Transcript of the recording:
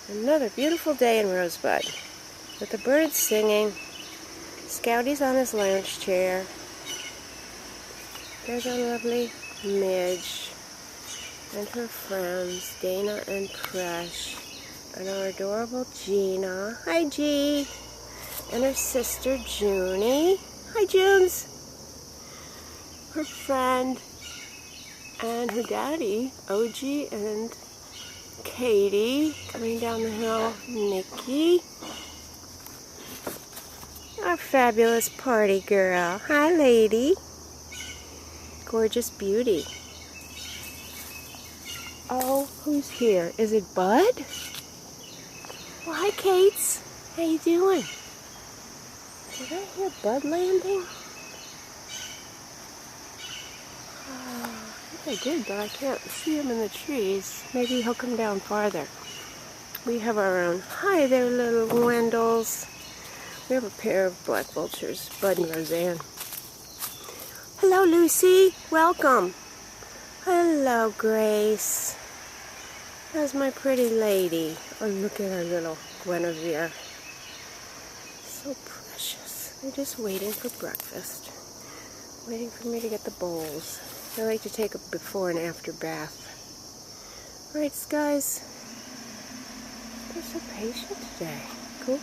Another beautiful day in Rosebud with the birds singing. Scouty's on his lounge chair. There's our lovely Midge and her friends, Dana and Presh, and our adorable Gina. Hi, G. And her sister, Junie. Hi, Junes. Her friend and her daddy, OG, and Katie. Coming down the hill, Nikki. Our fabulous party girl. Hi, lady. Gorgeous beauty. Oh, who's here? Is it Bud? Well, hi, Kates. How you doing? Did I hear Bud landing? I did, but I can't see him in the trees. Maybe he'll come down farther. We have our own. Hi there, little Wendels. We have a pair of black vultures, Bud and Roseanne. Hello, Lucy. Welcome. Hello, Grace. How's my pretty lady? Oh, look at our little Guinevere. So precious. They're just waiting for breakfast. Waiting for me to get the bowls. I like to take a before and after bath. Right, guys? They're so patient today.